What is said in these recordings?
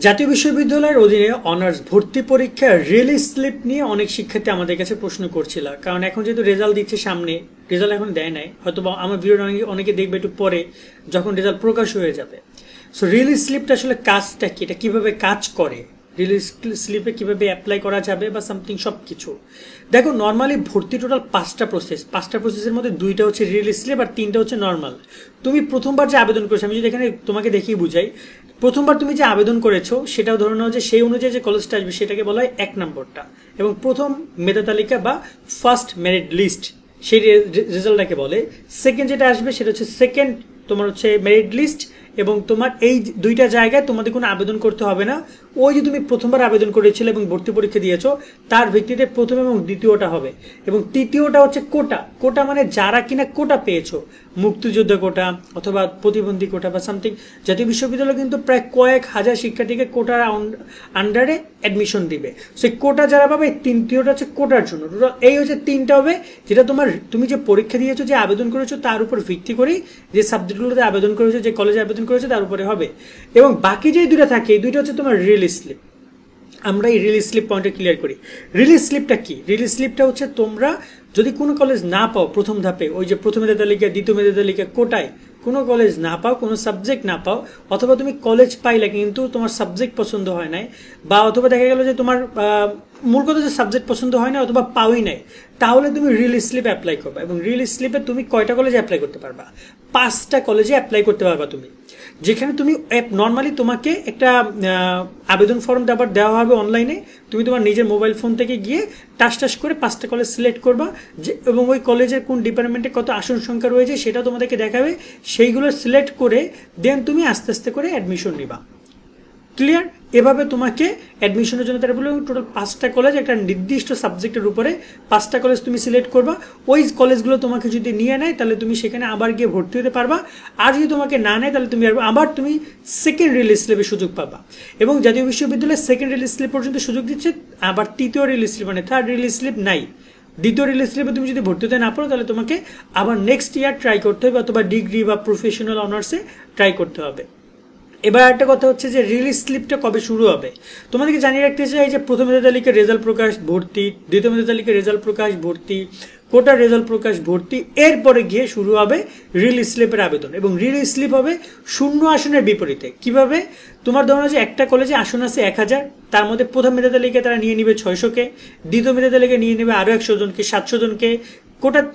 জাতীয় বিশ্ববিদ্যালয়ের অধীনে অনার্স ভর্তি পরীক্ষা রিলিজ স্লিপ নিয়ে অনেক শিক্ষার্থী আমাদের কাছে প্রশ্ন করছিল, কারণ এখন যেহেতু রেজাল্ট দিচ্ছে সামনে, রেজাল্ট এখন দেয় নাই, হয়তো আমার ভিডিও অনেকে দেখবে একটু পরে যখন রেজাল্ট প্রকাশ হয়ে যাবে। সো রিলিজ স্লিপটা আসলে কাজটা কি, এটা কিভাবে কাজ করে, রিলিজ স্লিপে কিভাবে অ্যাপ্লাই করা যাবে বা সামথিং সব কিছু। দেখো, নর্মালি ভর্তি টোটাল পাঁচটা প্রসেসের মধ্যে দুইটা হচ্ছে রিলিজ স্লিপ আর তিনটা হচ্ছে নর্মাল। তুমি প্রথমবার যে আবেদন করেছো, আমি যদি এখানে তোমাকে দেখিয়ে বুঝাই, প্রথমবার তুমি যে আবেদন করেছো সেটাও ধরে নাও যে সেই অনুযায়ী যে কলেজটা আসবে সেটাকে বলা হয় 1 নম্বরটা, এবং প্রথম মেধা তালিকা বা ফার্স্ট মেরিট লিস্ট সেই রেজাল্টটাকে বলে। সেকেন্ড যেটা আসবে সেটা হচ্ছে সেকেন্ড তোমার হচ্ছে মেরিট লিস্ট, এবং তোমার এই দুইটা জায়গায় তোমাদের কোনো আবেদন করতে হবে না। ওই যে তুমি প্রথমবার আবেদন করেছিলে এবং ভর্তি পরীক্ষা দিয়েছো তার ভিত্তিতে প্রথম এবং দ্বিতীয়টা হবে, এবং তৃতীয়টা হচ্ছে কোটা মানে যারা কিনা কোটা পেয়েছো, মুক্তিযোদ্ধা কোটা অথবা প্রতিবন্ধী কোটা বা সামথিং। জাতীয় বিশ্ববিদ্যালয় কিন্তু প্রায় কয়েক হাজার শিক্ষার্থীকে কোটার আন্ডারে অ্যাডমিশন দিবে। সেই কোটা যারা পাবে, তৃতীয়টা হচ্ছে কোটার জন্য। এই হচ্ছে তিনটা হবে, যেটা তুমি যে পরীক্ষা দিয়েছো, যে আবেদন করেছো তার উপর ভিত্তি করেই, যে সাবজেক্টগুলোতে আবেদন করেছো, যে কলেজে আবেদন করেছো তার উপরে হবে। এবং বাকি যে দুইটা থাকে, এই দুইটা হচ্ছে তোমার রিলিজ স্লিপ। আমরা এই রিলিজ স্লিপ পয়েন্টে ক্লিয়ার করি। রিলিজ স্লিপটা কি? রিলিজ স্লিপটা হচ্ছে তোমরা যদি কোনো কলেজ না পাও প্রথম ধাপে, ওই যে প্রথম মেধা তালিকা, দ্বিতীয় মেধা তালিকা, কোটায় কোনো কলেজ না পাও, কোনো সাবজেক্ট না পাও, অথবা তুমি কলেজ পাইলে কিন্তু তোমার সাবজেক্ট পছন্দ হয় নাই, বা অথবা দেখা গেল যে তোমার মূল কথা যে সাবজেক্ট পছন্দ হয় না অথবা পাওই নাই, তাহলে তুমি রিলিজ স্লিপ অ্যাপ্লাই করবা। এবং রিলিজ স্লিপে তুমি কয়টা কলেজে অ্যাপ্লাই করতে পারবা? 5টা কলেজে অ্যাপ্লাই করতে পারবা তুমি। যেখানে তুমি নর্মালি তোমাকে একটা আবেদন ফর্ম দেওয়া হবে অনলাইনে, তুমি তোমার নিজের মোবাইল ফোন থেকে গিয়ে টাস করে 5টা কলেজ সিলেক্ট করবা, যে এবং ওই কলেজের কোন ডিপার্টমেন্টে কত আসন সংখ্যা রয়েছে সেটা তোমাদেরকে দেখাবে। সেইগুলো সিলেক্ট করে দেন তুমি আস্তে আস্তে করে অ্যাডমিশন নিবা। ক্লিয়ার? এভাবে তোমাকে অ্যাডমিশনের জন্য তারা বলে টোটাল 5টা কলেজ, একটা নির্দিষ্ট সাবজেক্টের উপরে 5টা কলেজ তুমি সিলেক্ট করবা। ওই কলেজগুলো তোমাকে যদি নিয়ে নেয় তাহলে তুমি সেখানে আবার গিয়ে ভর্তি হতে পারবা। আর যদি তোমাকে না নেয় তাহলে তুমি আবার তুমি সেকেন্ড রিলিজ স্লিপে সুযোগ পাবা। এবং জাতীয় বিশ্ববিদ্যালয় সেকেন্ড রিলিজ স্লিপ পর্যন্ত সুযোগ দিচ্ছে, আবার তৃতীয় রিলিজ স্লিপ মানে থার্ড রিলিজ স্লিপ নাই। দ্বিতীয় রিলিজ স্লিপে তুমি যদি ভর্তি হতে না পারো তাহলে তোমাকে আবার নেক্সট ইয়ার ট্রাই করতে হবে, অথবা ডিগ্রি বা প্রফেশনাল অনার্সে ট্রাই করতে হবে। এবার একটা কথা হচ্ছে যে রিলিজ স্লিপটা কবে শুরু হবে। তোমাদেরকে জানিয়ে রাখতে চাই যে প্রথম মেধা তালিকার রেজাল্ট প্রকাশ, ভর্তি, দ্বিতীয় মেধা তালিকার রেজাল্ট প্রকাশ, ভর্তি, কোটার রেজাল্ট প্রকাশ, ভর্তি, এরপরে গিয়ে শুরু হবে রিলিজ স্লিপের আবেদন। এবং রিলিজ স্লিপ হবে শূন্য আসনের বিপরীতে। কিভাবে? তোমার ধরো যে একটা কলেজে আসন আছে 1000, তার মধ্যে প্রথম মেধা তালিকায় তারা নিয়ে নিবে 600কে, দ্বিতীয় মেধা তালিকায় নিয়ে নেবে আরো 100 জনকে, 700 জনকে,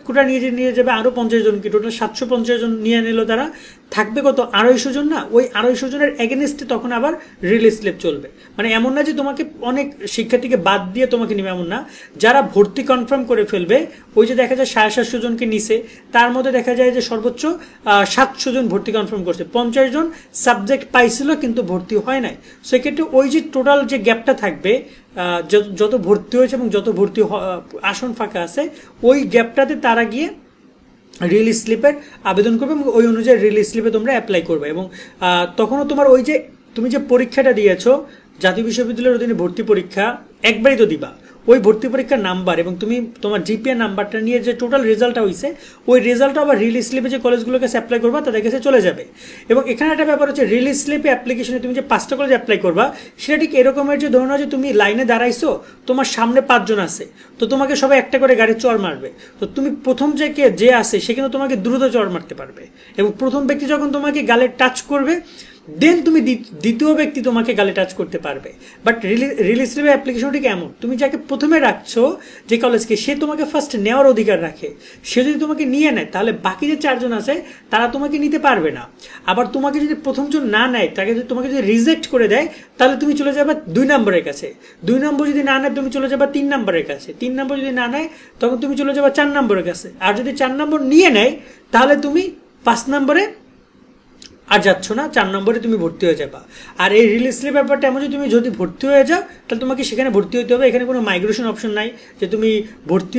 কোটা নিয়ে যাবে আরো 50 জনকে, টোটাল 750 জন নিয়ে নিল। তারা থাকবে কত? 250 জন না? ওই 250 জনের এগেনস্টে তখন আবার রিলিজ স্লিপ চলবে। মানে এমন না যে তোমাকে অনেক শিক্ষার্থীকে বাদ দিয়ে তোমাকে নিবে, এমন না। যারা ভর্তি কনফার্ম করে ফেলবে, ওই যে দেখা যায় 750 জনকে নিছে, তার মধ্যে দেখা যায় যে সর্বোচ্চ 700 জন ভর্তি কনফার্ম করছে, 50 জন সাবজেক্ট পাইছিল কিন্তু ভর্তি হয় নাই। সেক্ষেত্রে ওই যে টোটাল যে গ্যাপটা থাকবে, যত ভর্তি হয়েছে এবং যত ভর্তি আসন ফাঁকা আছে, ওই গ্যাপটাতে তারা গিয়ে রিলিজ স্লিপের আবেদন করবে এবং ওই অনুযায়ী রিলিজ স্লিপে তোমরা অ্যাপ্লাই করবে। এবং তখনও তোমার ওই যে তুমি যে পরীক্ষাটা দিয়েছো, জাতীয় বিশ্ববিদ্যালয়ের অধীনে ভর্তি পরীক্ষা একবারই তো দিবা, ওই ভর্তি পরীক্ষার নাম্বার এবং তুমি তোমার জিপিএ নাম্বারটা নিয়ে যে টোটাল রেজাল্টটা হয়েছে, ওই রেজাল্টটা আবার রিলিজ স্লিপে যে কলেজগুলোর কাছে অ্যাপ্লাই করবা তাদের কাছে চলে যাবে। এবং এখানে একটা ব্যাপার হচ্ছে, রিলিজ স্লিপে অ্যাপ্লিকেশনে তুমি যে 5টা কলেজে অ্যাপ্লাই করবা, সেটা ঠিক এরকমের যে ধরুন যে তুমি লাইনে দাঁড়াইছো, তোমার সামনে 5 জন আছে, তো তোমাকে সবাই একটা করে গাড়ি চড় মারবে। তো তুমি প্রথম যে আসে সে কিন্তু তোমাকে দ্রুত চড় মারতে পারবে, এবং প্রথম ব্যক্তি যখন তোমাকে গালে টাচ করবে, দেন তুমি দ্বিতীয় ব্যক্তি তোমাকে গালে টাচ করতে পারবে। বাট রিলিজ স্লিপের অ্যাপ্লিকেশনটি কেমন? তুমি যাকে প্রথমে রাখছো যে কলেজকে, সে তোমাকে ফার্স্ট নেওয়ার অধিকার রাখে। সে যদি তোমাকে নিয়ে নেয় তাহলে বাকি যে 4 জন আছে তারা তোমাকে নিতে পারবে না। আবার তোমাকে যদি প্রথম জন না নেয়, তোমাকে যদি রিজেক্ট করে দেয়, তাহলে তুমি চলে যাবে 2 নম্বরের কাছে। 2 নম্বর যদি না নেয় তুমি চলে যাবে 3 নম্বরের কাছে। 3 নম্বর যদি না নেয় তখন তুমি চলে যাবে 4 নম্বরের কাছে। আর যদি 4 নম্বর নিয়ে নেয় তাহলে তুমি 5 নম্বরে আর যাচ্ছ না, 4 নম্বরে তুমি ভর্তি হয়ে যাবা। আর এই রিলিজ স্লিপ ব্যাপারটা এমন যে তুমি যদি ভর্তি হয়ে যাও তাহলে তোমাকে সেখানে ভর্তি হতে হবে। এখানে কোনো মাইগ্রেশন অপশন নাই যে তুমি ভর্তি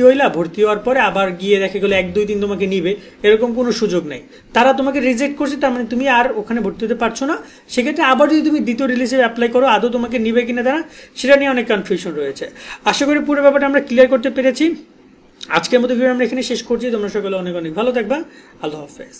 হওয়ার পরে আবার গিয়ে দেখা গেলো 1 2 3 তোমাকে নিবে, এরকম কোনো সুযোগ নাই। তারা তোমাকে রিজেক্ট করছে, তার মানে তুমি আর ওখানে ভর্তি হতে পারছো না। সেক্ষেত্রে আবার যদি তুমি দ্বিতীয় রিলিজে অ্যাপ্লাই করো, আদৌ তোমাকে নিবে কিনা তারা, সেটা নিয়ে অনেক কনফিউশন রয়েছে। আশা করি পুরো ব্যাপারটা আমরা ক্লিয়ার করতে পেরেছি। আজকের মতো ভিডিও আমরা এখানে শেষ করছি। তোমরা সকলে অনেক অনেক ভালো থাকবা। আল্লাহ হাফেজ।